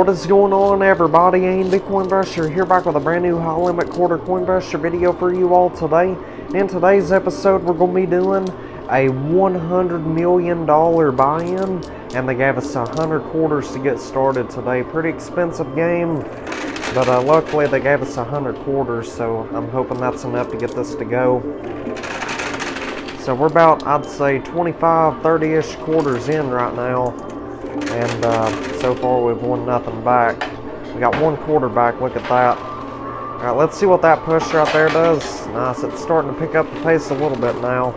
What is going on, everybody? A&B Coinbuster here, back with a brand new high limit quarter Coinbuster video for you all today. In today's episode, we're going to be doing a $100 million buy-in, and they gave us 100 quarters to get started today. Pretty expensive game, but luckily they gave us 100 quarters, so I'm hoping that's enough to get this to go. So we're about, I'd say, 25, 30-ish quarters in right now. And so far we've won nothing back. We got one quarter back, look at that. Alright, let's see what that push right there does. Nice, it's starting to pick up the pace a little bit now.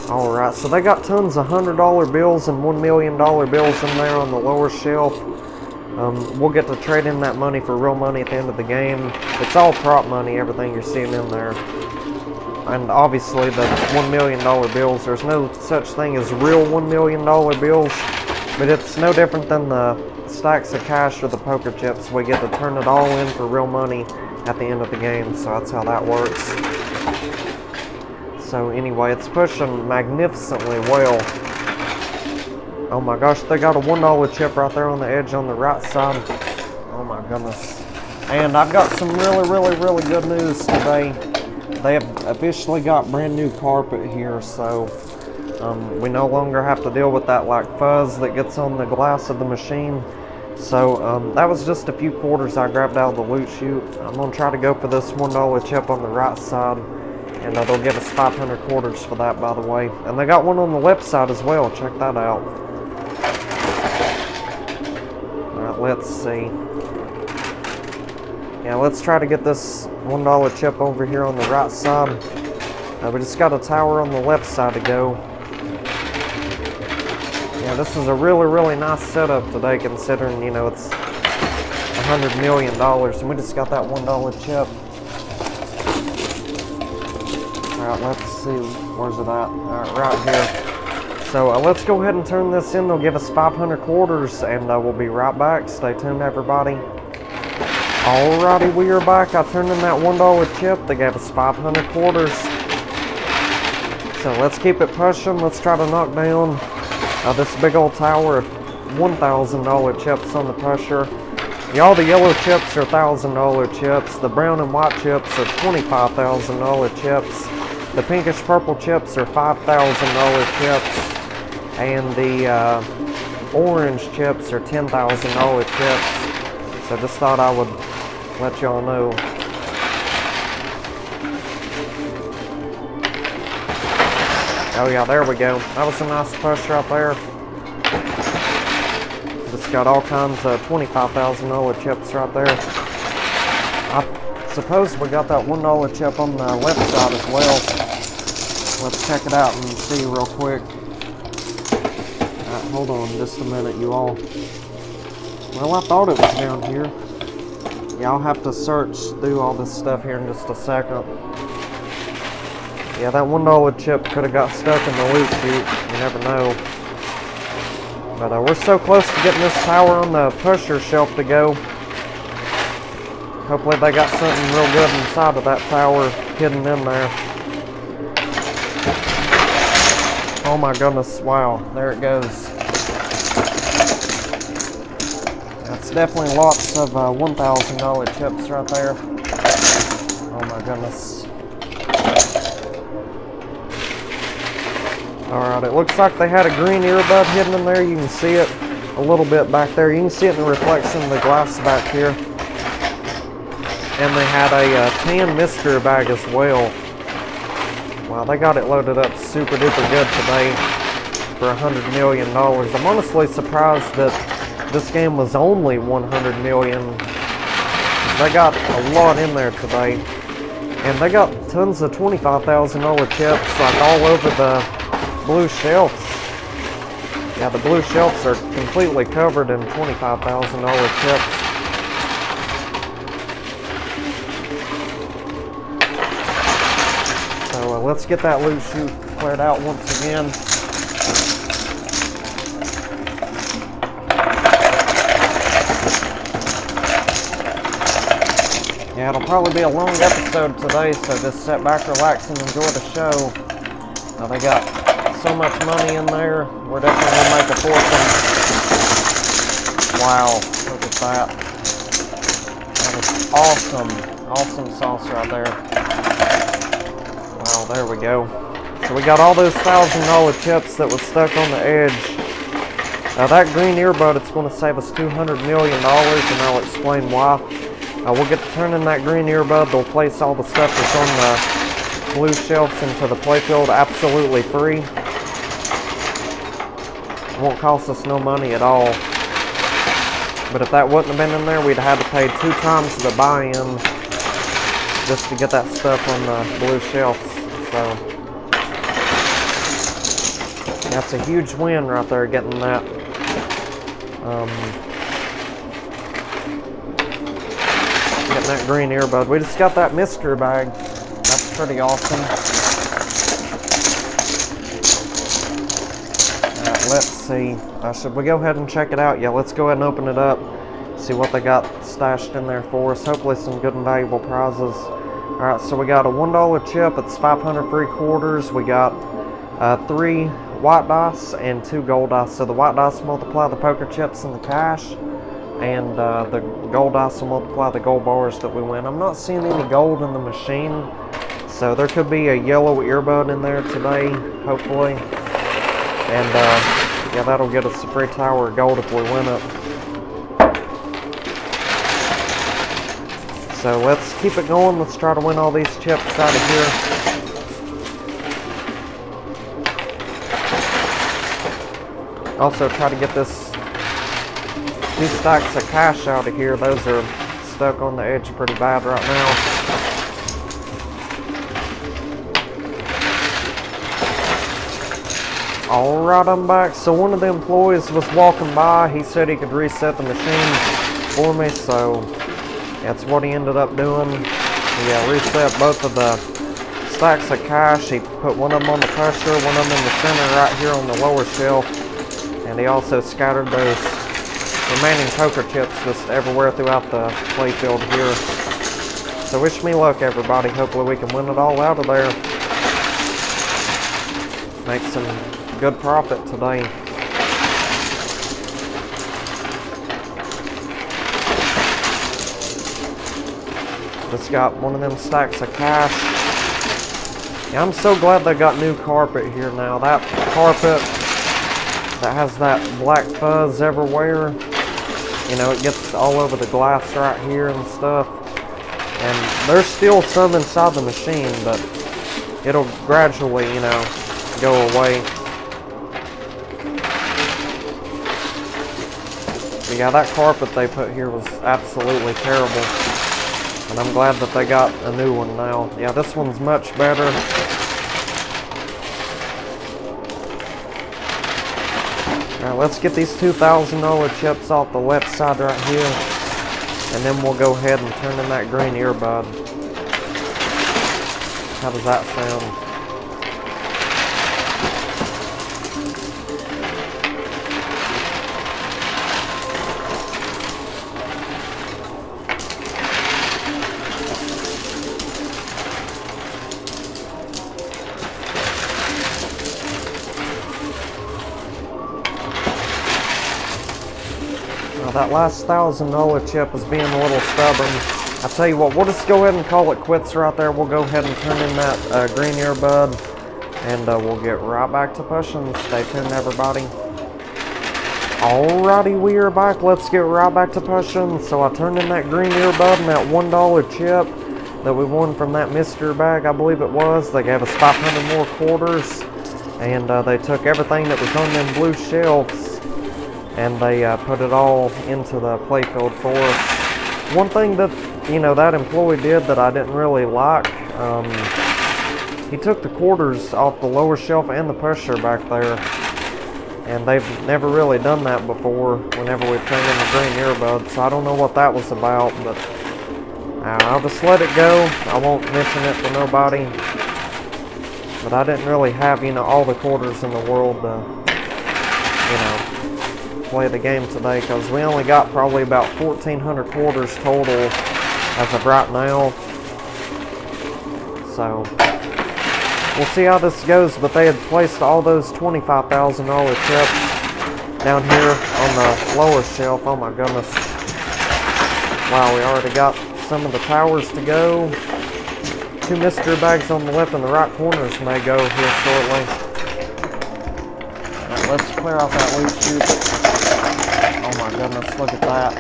Alright, so they got tons of $100 bills and $1 million bills in there on the lower shelf. We'll get to trade in that money for real money at the end of the game. It's all prop money, everything you're seeing in there. And obviously the $1 million bills, there's no such thing as real $1 million bills. But it's no different than the stacks of cash or the poker chips. We get to turn it all in for real money at the end of the game, so that's how that works. So anyway, it's pushing magnificently well. Oh my gosh, they got a $1 chip right there on the edge on the right side. Oh my goodness. And I've got some really good news today. They have officially got brand new carpet here, so we no longer have to deal with that like fuzz that gets on the glass of the machine. So that was just a few quarters I grabbed out of the loot chute. I'm going to try to go for this $1 chip on the right side, and they'll give us 500 quarters for that, by the way. And they got one on the left side as well, check that out. Alright, let's see. Yeah, let's try to get this $1 chip over here on the right side. We just got a tower on the left side to go. Yeah, this is a really nice setup today, considering, you know, it's $100 million, and we just got that $1 chip. Alright, let's see, where's it at? Alright, right here. So let's go ahead and turn this in. They'll give us 500 quarters, and we'll be right back. Stay tuned, everybody. Alrighty, we are back. I turned in that $1 chip. They gave us 500 quarters. So let's keep it pushing. Let's try to knock down this big old tower of $1,000 chips on the pusher. All the yellow chips are $1,000 chips. The brown and white chips are $25,000 chips. The pinkish purple chips are $5,000 chips. And the orange chips are $10,000 chips. So just thought I would let y'all know. Oh yeah, there we go. That was a nice push right there. Just got all kinds of $25,000 chips right there. I suppose we got that $1 chip on the left side as well. Let's check it out and see real quick. Alright, hold on just a minute, you all. Well, I thought it was down here. Yeah, I'll have to search through all this stuff here in just a second. Yeah, that $1 chip could have got stuck in the loot chute. You never know. But we're so close to getting this tower on the pusher shelf to go. Hopefully they got something real good inside of that tower hidden in there. Oh my goodness, wow, there it goes. That's definitely lots of $1,000 chips right there. Oh my goodness. Alright, it looks like they had a green earbud hidden in there. You can see it a little bit back there. You can see it in the reflection of the glass back here. And they had a tan mystery bag as well. Wow, they got it loaded up super duper good today for $100 million. I'm honestly surprised that this game was only $100 million. They got a lot in there today. And they got tons of $25,000 chips like all over the blue shelves. Yeah, the blue shelves are completely covered in $25,000 chips. So let's get that loot chute cleared out once again. Yeah, it'll probably be a long episode today, so just sit back, relax, and enjoy the show. They got so much money in there. We're definitely gonna make a fortune. Wow, look at that. That is awesome. Awesome sauce right there. Wow, there we go. So we got all those $1,000 chips that was stuck on the edge. That green earbud, it's going to save us $200 million, and I'll explain why. We'll get to turn in that green earbud. They'll place all the stuff that's on the blue shelves into the playfield absolutely free. It won't cost us no money at all. But if that wouldn't have been in there, we'd have had to pay 2 times the buy-in just to get that stuff on the blue shelves. So that's a huge win right there, getting that. Getting that green earbud. We just got that mystery bag. That's pretty awesome. Let's see. Should we go ahead and check it out? Yeah, let's go ahead and open it up. See what they got stashed in there for us. Hopefully some good and valuable prizes. Alright, so we got a $1 chip. It's 500 free quarters. We got 3 white dice and 2 gold dice. So the white dice multiply the poker chips and the cash. And the gold dice will multiply the gold bars that we win. I'm not seeing any gold in the machine. So there could be a yellow earbud in there today, hopefully. And yeah, that'll get us a free tower of gold if we win it. So let's keep it going. Let's try to win all these chips out of here. Also try to get this 2 stacks of cash out of here. Those are stuck on the edge pretty bad right now. Alright, I'm back. So one of the employees was walking by. He said he could reset the machine for me, so that's what he ended up doing. Yeah, reset both of the stacks of cash. He put one of them on the pressure, one of them in the center right here on the lower shelf. And he also scattered those remaining poker chips just everywhere throughout the playfield here. So wish me luck, everybody. Hopefully we can win it all out of there. Make some good profit today. Just got one of them stacks of cash. Yeah, I'm so glad they got new carpet here now. That carpet that has that black fuzz everywhere, you know, it gets all over the glass right here and stuff. And there's still some inside the machine, but it'll gradually, you know, go away. But yeah, that carpet they put here was absolutely terrible. And I'm glad that they got a new one now. Yeah, this one's much better. Alright, let's get these $2,000 chips off the left side right here. And then we'll go ahead and turn in that green earbud. How does that sound? That last $1,000 chip is being a little stubborn. I tell you what, we'll just go ahead and call it quits right there. We'll go ahead and turn in that green earbud, and we'll get right back to pushing. Stay tuned, everybody. Alrighty, we are back. Let's get right back to pushing. So I turned in that green earbud and that $1 chip that we won from that mystery bag, I believe it was. They gave us 500 more quarters, and they took everything that was on them blue shelves, and they put it all into the playfield for us. One thing that, you know, that employee did that I didn't really like, he took the quarters off the lower shelf and the pusher back there. And they've never really done that before whenever we turned in the green earbud, so I don't know what that was about, but I'll just let it go. I won't mention it to nobody. But I didn't really have, you know, all the quarters in the world to, you know, play the game today, because we only got probably about 1,400 quarters total as of right now. So we'll see how this goes, but they had placed all those $25,000 chips down here on the lower shelf. Oh my goodness. Wow, we already got some of the towers to go. 2 mystery bags on the left and the right corners may go here shortly. Alright, let's clear out that loot chute. Oh my goodness, look at that.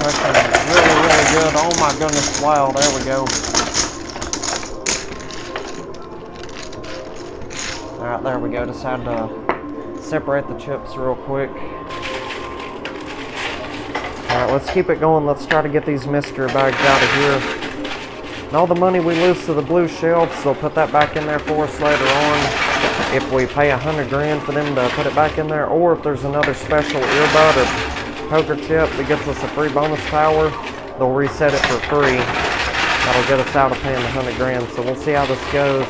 Pushing really, really good. Oh my goodness, wow, there we go. Alright, there we go. Just had to separate the chips real quick. Alright, let's keep it going. Let's try to get these mystery bags out of here. And all the money we lose to the blue shelves, they'll put that back in there for us later on. If we pay 100 grand for them to put it back in there, or if there's another special earbud or poker chip that gives us a free bonus tower, they'll reset it for free. That'll get us out of paying 100 grand. So we'll see how this goes.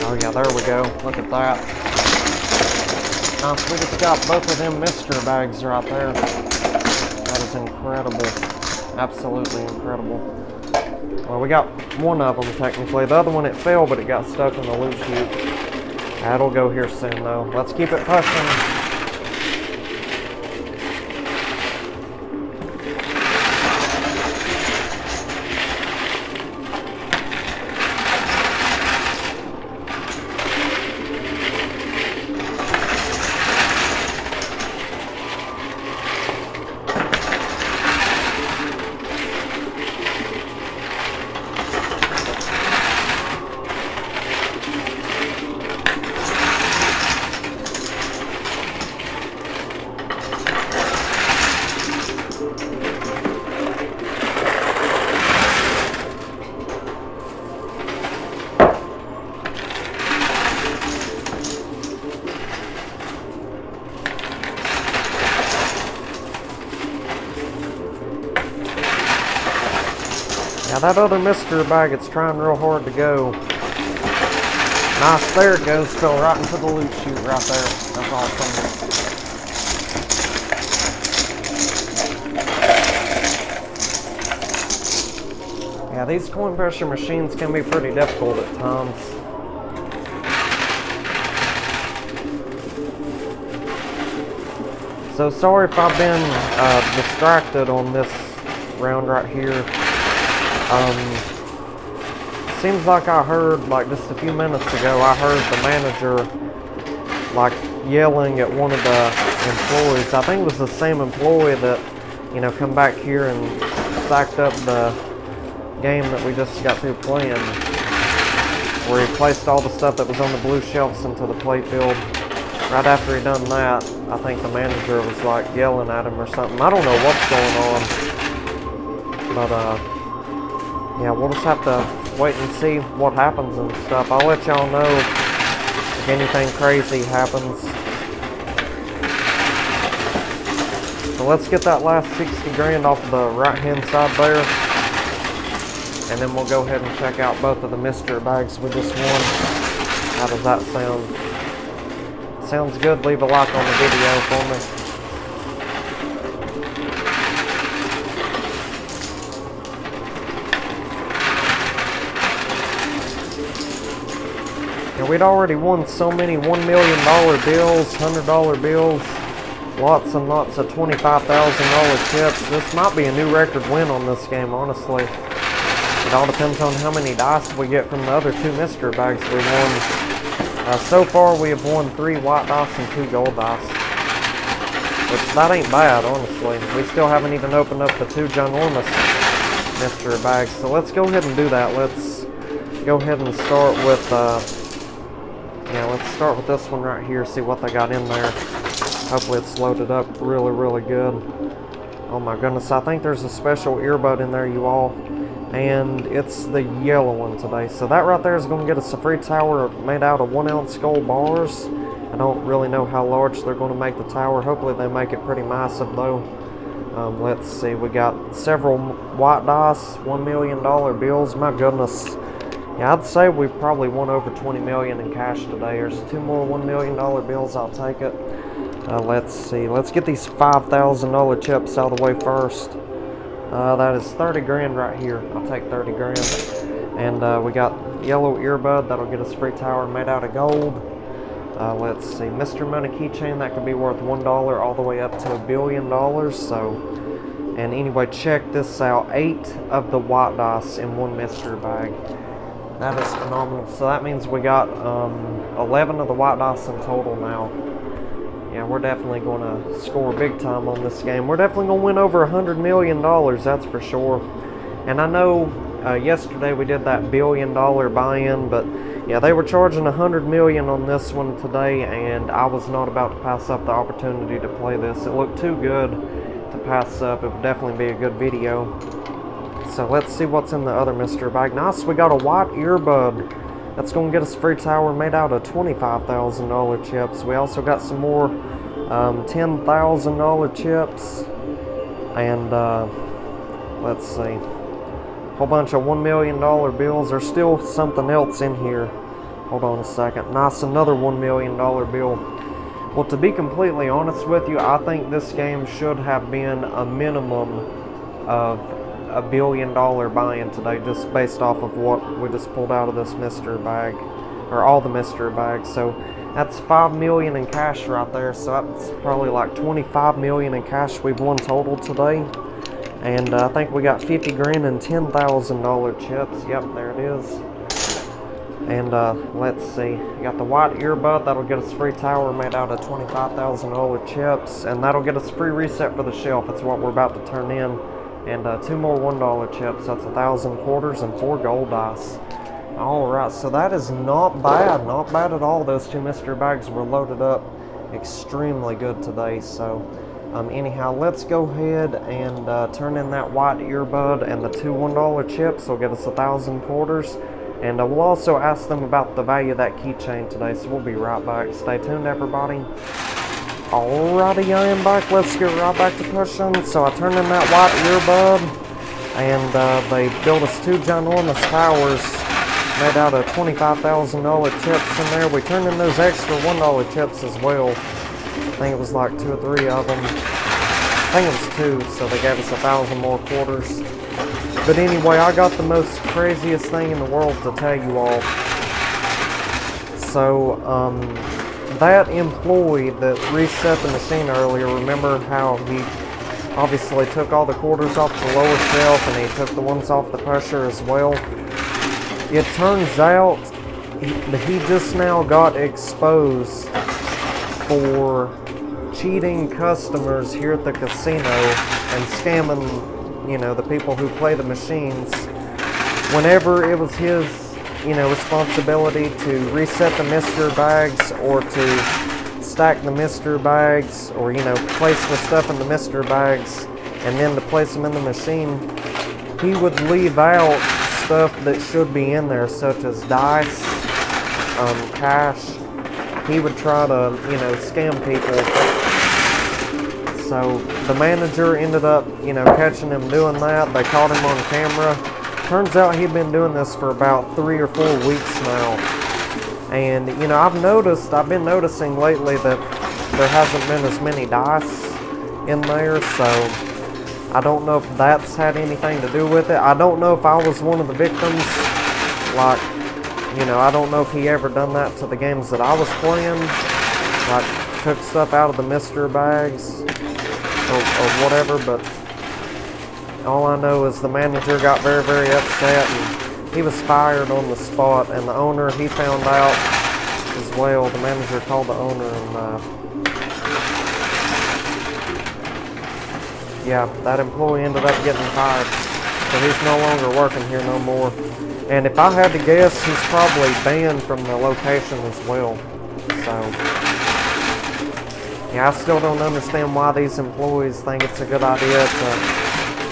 Oh yeah, there we go. Look at that. Nice, we just got both of them mystery bags right there. That is incredible. Absolutely incredible. Well, we got one of them technically. The other one, it fell, but it got stuck in the loot chute. That'll go here soon though. Let's keep it pushing. Now that other mystery bag, it's trying real hard to go. Nice, there it goes. Fell right into the loot chute right there. That's awesome. Yeah, these coin pressure machines can be pretty difficult at times. So sorry if I've been distracted on this round right here. Seems like I heard, like just a few minutes ago, I heard the manager like yelling at one of the employees. I think it was the same employee that, you know, come back here and stacked up the game that we just got through playing, where he placed all the stuff that was on the blue shelves into the playfield. Right after he done that, I think the manager was like yelling at him or something. I don't know what's going on, but yeah, we'll just have to wait and see what happens and stuff. I'll let y'all know if anything crazy happens. So let's get that last 60 grand off of the right hand side there, and then we'll go ahead and check out both of the mystery bags we just won. How does that sound? Sounds good. Leave a like on the video for me. And we'd already won so many $1 million bills, $100 bills, lots and lots of $25,000 chips. This might be a new record win on this game, honestly. It all depends on how many dice we get from the other 2 mystery bags we won. So far we have won 3 white dice and 2 gold dice, which that ain't bad, honestly. We still haven't even opened up the 2 ginormous mystery bags, so let's go ahead and do that. Let's go ahead and start with yeah, let's start with this one right here, see what they got in there. Hopefully it's loaded up really, really good. Oh my goodness, I think there's a special earbud in there, you all. And it's the yellow one today. So that right there is going to get us a free tower made out of 1-ounce gold bars. I don't really know how large they're going to make the tower. Hopefully they make it pretty massive though. Let's see, we got several white dice, $1 million bills. My goodness. Yeah, I'd say we've probably won over 20 million in cash today. There's 2 more $1 million bills, I'll take it. Let's see. Let's get these $5,000 chips out of the way first. That is 30 grand right here. I'll take 30 grand. And we got yellow earbud. That'll get us free tower made out of gold. Let's see. Mr. Money keychain. That could be worth $1 all the way up to $1 billion. So, and anyway, check this out. 8 of the white dice in one mystery bag. That is phenomenal. So that means we got 11 of the white dice in total now. Yeah, we're definitely going to score big time on this game. We're definitely going to win over $100 million, that's for sure. And I know yesterday we did that $1 billion buy-in, but yeah, they were charging $100 million on this one today, and I was not about to pass up the opportunity to play this. It looked too good to pass up. It would definitely be a good video. So let's see what's in the other mystery bag. Nice, we got a white earbud. That's going to get us free tower made out of $25,000 chips. We also got some more $10,000 chips. And let's see. A whole bunch of $1 million bills. There's still something else in here. Hold on a second. Nice, another $1 million bill. Well, to be completely honest with you, I think this game should have been a minimum of $1 billion buy-in today, just based off of what we just pulled out of this mystery bag, or all the mystery bags. So that's $5 million in cash right there. So that's probably like $25 million in cash we've won total today. And I think we got 50 grand and $10,000 chips. Yep, there it is. And let's see, we got the white earbud. That'll get us free tower made out of $25,000 chips, and that'll get us free reset for the shelf. It's what we're about to turn in. And 2 more $1 chips. That's 1,000 quarters and 4 gold dice. Alright, so that is not bad. Not bad at all. Those 2 mystery bags were loaded up extremely good today. So anyhow, let's go ahead and turn in that white earbud and the 2 $1 chips. Will give us 1,000 quarters. And we'll also ask them about the value of that keychain today. So we'll be right back. Stay tuned, everybody. Alrighty, I am back. Let's get right back to pushing. So I turned in that white earbud, and they built us 2 ginormous towers made out of $25,000 chips in there. We turned in those extra $1 chips as well. I think it was like 2 or 3 of them. I think it was 2, so they gave us 1,000 more quarters. But anyway, I got the most craziest thing in the world to tell you all. So, that employee that reset the machine earlier, remember how he obviously took all the quarters off the lower shelf and he took the ones off the pusher as well? It turns out he just now got exposed for cheating customers here at the casino and scamming, you know, the people who play the machines. Whenever it was his, you know, responsibility to reset the mystery bags or to stack the mystery bags, or, you know, place the stuff in the mystery bags and then to place them in the machine, he would leave out stuff that should be in there, such as dice, cash. He would try to, you know, scam people. So the manager ended up, you know, catching him doing that. They caught him on camera. Turns out he'd been doing this for about 3 or 4 weeks now. And, you know, I've been noticing lately that there hasn't been as many dice in there, so I don't know if that's had anything to do with it. I don't know if I was one of the victims. Like, you know, I don't know if he ever done that to the games that I was playing. Like, took stuff out of the mystery bags or whatever, but all I know is the manager got very, very upset, and he was fired on the spot, and the owner, he found out as well. The manager called the owner, and yeah, that employee ended up getting fired, so he's no longer working here no more. And if I had to guess, he's probably banned from the location as well. So yeah, I still don't understand why these employees think it's a good idea to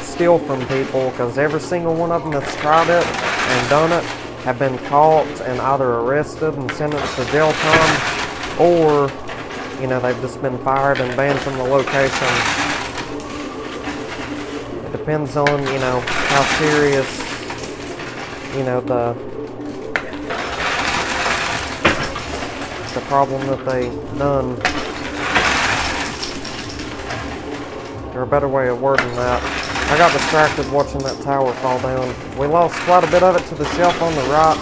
steal from people, because every single one of them that's tried it and done it have been caught and either arrested and sentenced to jail time, or, you know, they've just been fired and banned from the location. It depends on, you know, how serious, you know, the problem that they done. or a better way of wording that. I got distracted watching that tower fall down. We lost quite a bit of it to the shelf on the right,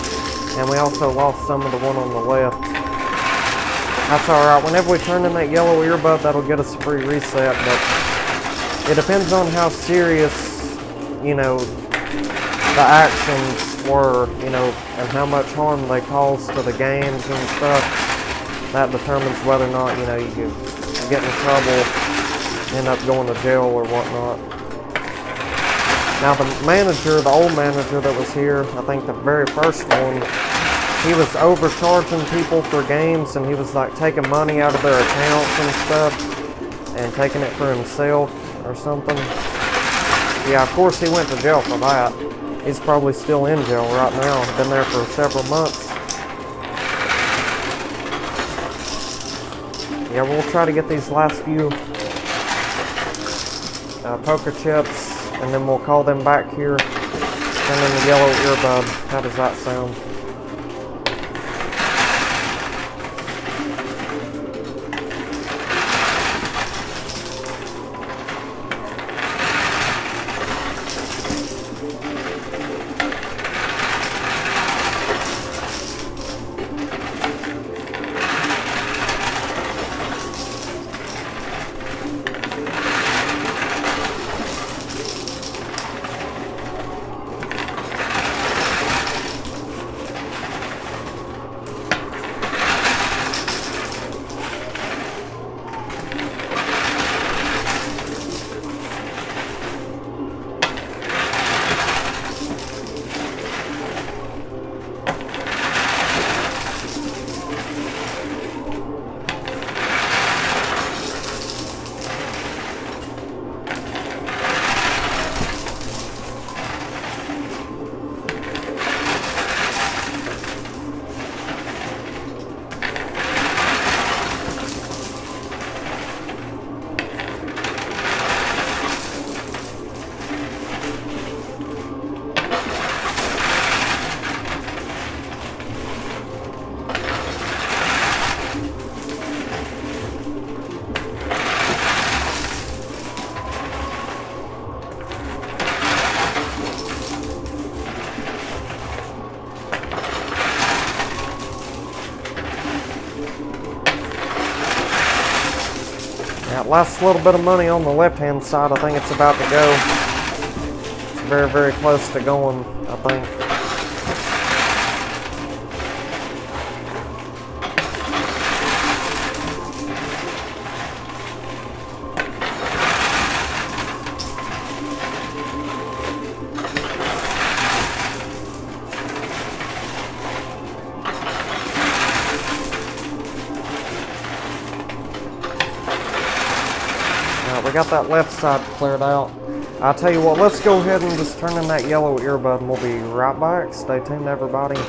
and we also lost some of the one on the left. That's alright. Whenever we turn in that yellow earbud, that'll get us a free reset, but it depends on how serious, you know, the actions were, you know, and how much harm they caused to the games and stuff. That determines whether or not, you know, you get in trouble, end up going to jail or whatnot. Now the manager, the old manager that was here, I think the very first one, he was overcharging people for games, and he was like taking money out of their accounts and stuff and taking it for himself or something. Yeah, of course he went to jail for that. He's probably still in jail right now. Been there for several months. Yeah, we'll try to get these last few poker chips, and then we'll call them back here. Send in the yellow earbud. How does that sound? That last little bit of money on the left-hand side, I think it's about to go. It's very, very close to going, I think. We got that left side cleared out. I'll tell you what, let's go ahead and just turn in that yellow earbud and we'll be right back. Stay tuned, everybody.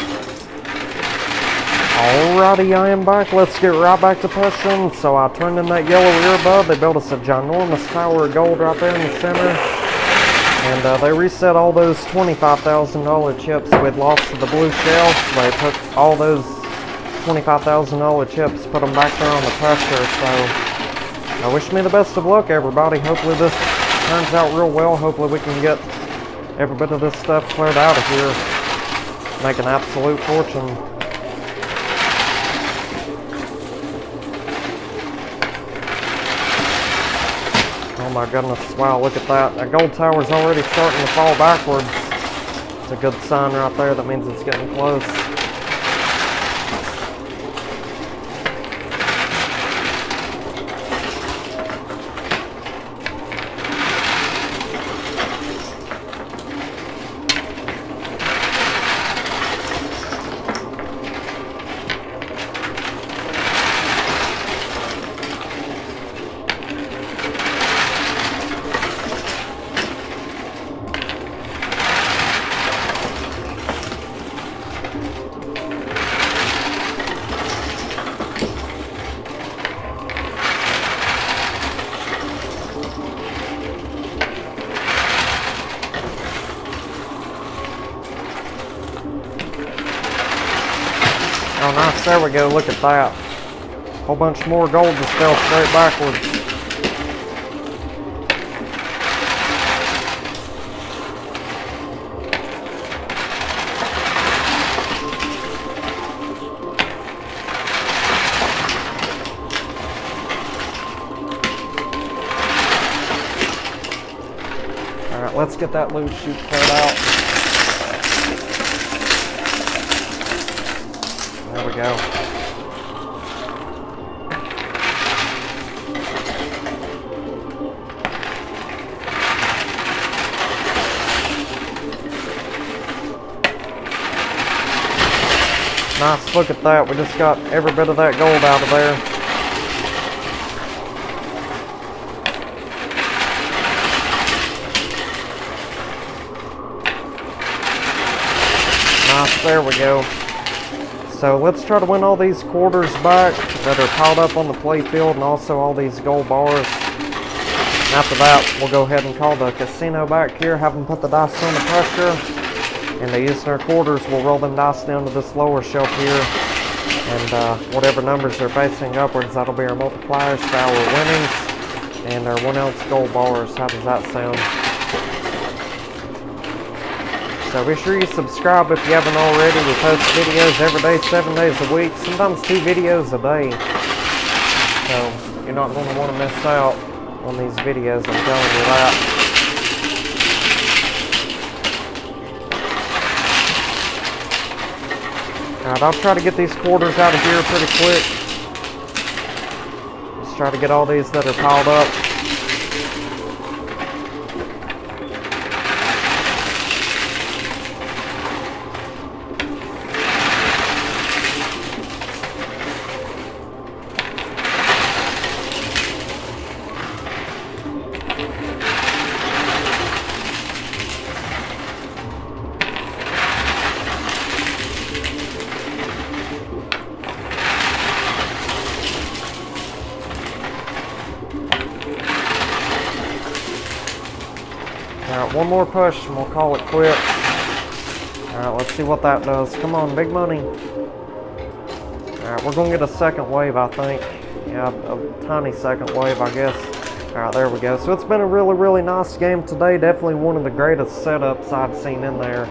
Alrighty, I am back. Let's get right back to pushing. So I turned in that yellow earbud. They built us a ginormous tower of gold right there in the center. And they reset all those $25,000 chips we'd lost to the blue shelf. They took all those $25,000 chips, put them back there on the pressure. So I wish me the best of luck, everybody. Hopefully this turns out real well. Hopefully we can get every bit of this stuff cleared out of here. Make an absolute fortune. Oh my goodness, wow, look at that. That gold tower's already starting to fall backwards. It's a good sign right there. That means it's getting close. Oh nice, there we go, look at that. Whole bunch more gold just fell straight backwards. Alright, let's get that loot chute card out. There we go. Nice, look at that. We just got every bit of that gold out of there. Nice, there we go. So let's try to win all these quarters back that are piled up on the playfield and also all these gold bars. And after that, we'll go ahead and call the casino back here, have them put the dice on the pressure, and they use their quarters. We'll roll them dice down to this lower shelf here, and whatever numbers they're facing upwards, that'll be our multipliers for our winnings and our 1 ounce gold bars. How does that sound? So be sure you subscribe if you haven't already. We post videos every day, 7 days a week, sometimes 2 videos a day. So you're not going to want to miss out on these videos, I'm telling you that. Alright, I'll try to get these quarters out of here pretty quick. Just try to get all these that are piled up. Alright, one more push and we'll call it quits. Alright, let's see what that does. Come on, big money. Alright, we're going to get a second wave, I think. Yeah, a tiny second wave, I guess. Alright, there we go. So it's been a really, really nice game today. Definitely one of the greatest setups I've seen in there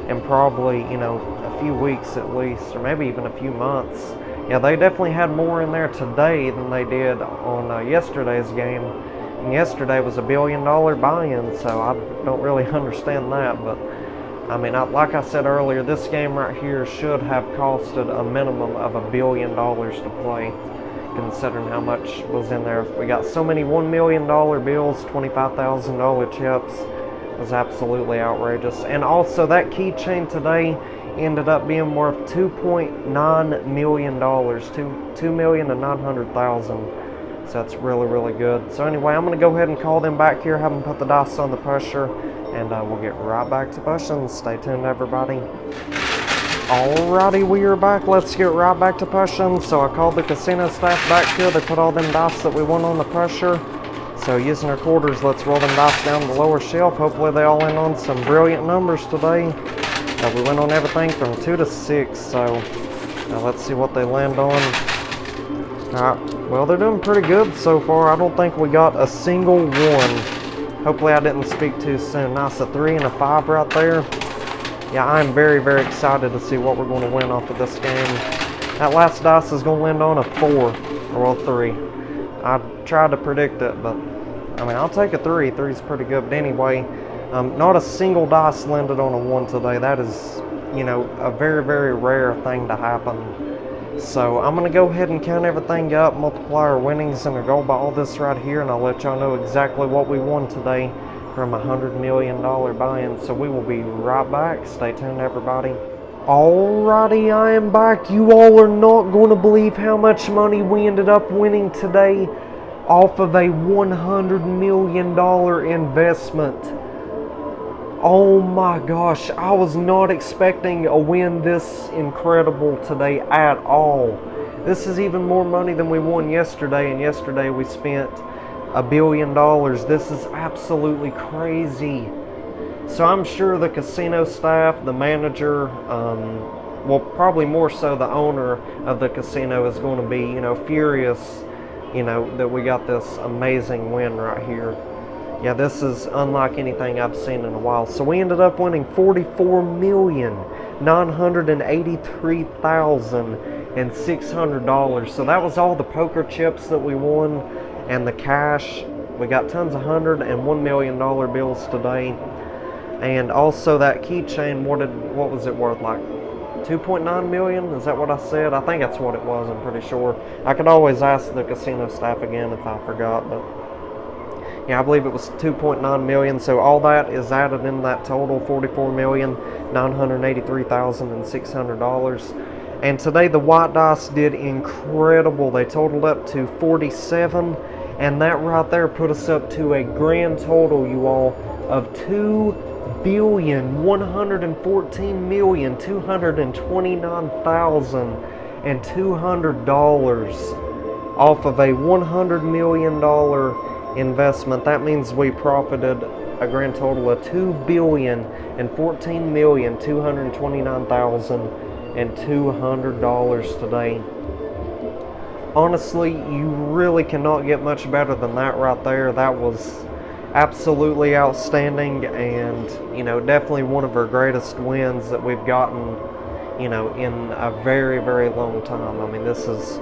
in probably, you know, a few weeks at least, or maybe even a few months. Yeah, they definitely had more in there today than they did on yesterday's game. And yesterday was $1 billion buy-in, so I don't really understand that. But I mean, like I said earlier, this game right here should have costed a minimum of $1 billion to play, considering how much was in there. We got so many $1 million bills, $25,000 chips. It was absolutely outrageous. And also, that keychain today ended up being worth $2.9 million, $2,900,000. So that's really, really good. So anyway, I'm going to go ahead and call them back here, have them put the dice on the pressure, and we'll get right back to pushing. Stay tuned, everybody. Alrighty, we are back. Let's get right back to pushing. So I called the casino staff back here. They put all them dice that we won on the pressure. So using our quarters, let's roll them dice down the lower shelf. Hopefully they all end on some brilliant numbers today. We went on everything from 2 to 6. So let's see what they land on. Alright, well, they're doing pretty good so far. I don't think we got a single one. Hopefully I didn't speak too soon. Nice, a 3 and a 5 right there. Yeah, I'm very, very excited to see what we're going to win off of this game. That last dice is going to land on a 4, or a 3. I tried to predict it, but, I mean, I'll take a 3. 3 is pretty good. But anyway, not a single dice landed on a 1 today. That is, you know, a very, very rare thing to happen. So I'm going to go ahead and count everything up, multiply our winnings and our gold by all this right here, and I'll let y'all know exactly what we won today from a $100 million buy-in. So we will be right back. Stay tuned, everybody. Alrighty, I am back. You all are not going to believe how much money we ended up winning today off of a $100 million investment. Oh my gosh, I was not expecting a win this incredible today at all. This is even more money than we won yesterday, and yesterday we spent $1 billion. This is absolutely crazy. So I'm sure the casino staff, the manager, well, probably more so the owner of the casino is going to be, you know, furious, you know, that we got this amazing win right here. Yeah, this is unlike anything I've seen in a while. So we ended up winning $44,983,600. So that was all the poker chips that we won and the cash. We got tons of $100 and $1 million bills today. And also that keychain, what was it worth? Like 2.9 million? Is that what I said? I think that's what it was, I'm pretty sure. I could always ask the casino staff again if I forgot, but yeah, I believe it was 2.9 million. So all that is added in that total, $44,983,600. And today the white dice did incredible. They totaled up to 47, and that right there put us up to a grand total, you all, of $2,114,229,200 off of a $100 million investment. That means we profited a grand total of $2,014,229,200 today. Honestly, you really cannot get much better than that right there. That was absolutely outstanding, and definitely one of our greatest wins that we've gotten in a very, very long time. I mean, this is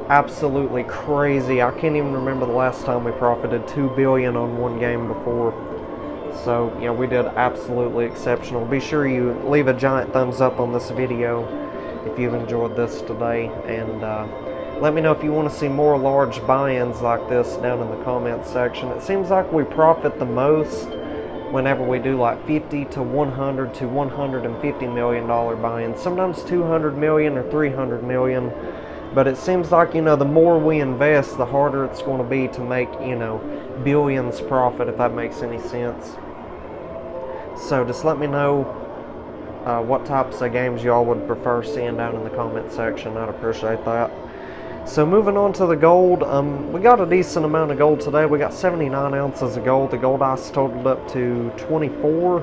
absolutely crazy. I can't even remember the last time we profited $2 billion on one game before. So we did absolutely exceptional. Be sure you leave a giant thumbs up on this video if you've enjoyed this today, and let me know if you want to see more large buy-ins like this down in the comments section. It seems like we profit the most whenever we do like 50 to 100 to $150 million buy-ins. Sometimes 200 million or 300 million. But it seems like, the more we invest, the harder it's going to be to make, billions profit, if that makes any sense. So just let me know what types of games y'all would prefer seeing down in the comment section. I'd appreciate that. So moving on to the gold, we got a decent amount of gold today. We got 79 ounces of gold. The gold ice totaled up to 24.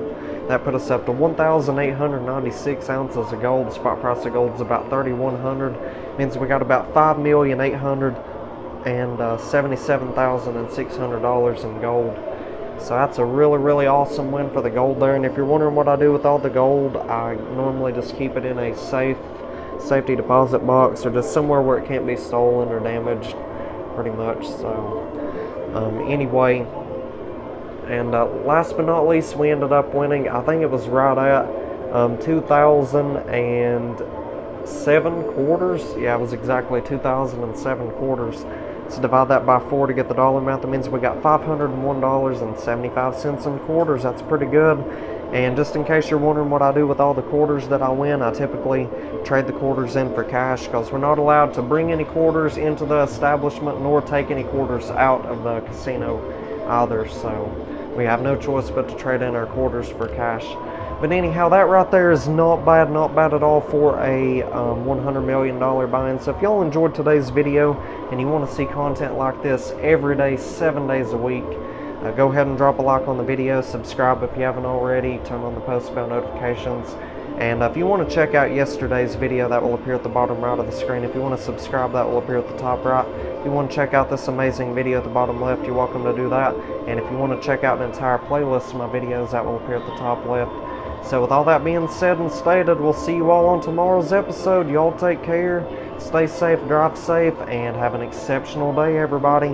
That put us up to 1,896 ounces of gold. The spot price of gold is about 3,100. Means we got about $5,877,600 in gold. So that's a really, really awesome win for the gold there. And if you're wondering what I do with all the gold, I normally just keep it in a safety deposit box, or just somewhere where it can't be stolen or damaged, pretty much. So anyway, and last but not least, we ended up winning, I think it was right at 2,007 quarters. Yeah, it was exactly 2,007 quarters. Let's divide that by 4 to get the dollar amount. That means we got $501.75 in quarters. That's pretty good. And just in case you're wondering what I do with all the quarters that I win, I typically trade the quarters in for cash, because we're not allowed to bring any quarters into the establishment nor take any quarters out of the casino either. So we have no choice but to trade in our quarters for cash. But anyhow, that right there is not bad at all for a $100 million buy-in. So if y'all enjoyed today's video and you want to see content like this every day, 7 days a week, go ahead and drop a like on the video, subscribe if you haven't already, turn on the post bell notifications. And if you want to check out yesterday's video, that will appear at the bottom right of the screen. If you want to subscribe, that will appear at the top right. If you want to check out this amazing video at the bottom left, you're welcome to do that. And if you want to check out an entire playlist of my videos, that will appear at the top left. So with all that being said and stated, we'll see you all on tomorrow's episode. Y'all take care, stay safe, drive safe, and have an exceptional day, everybody.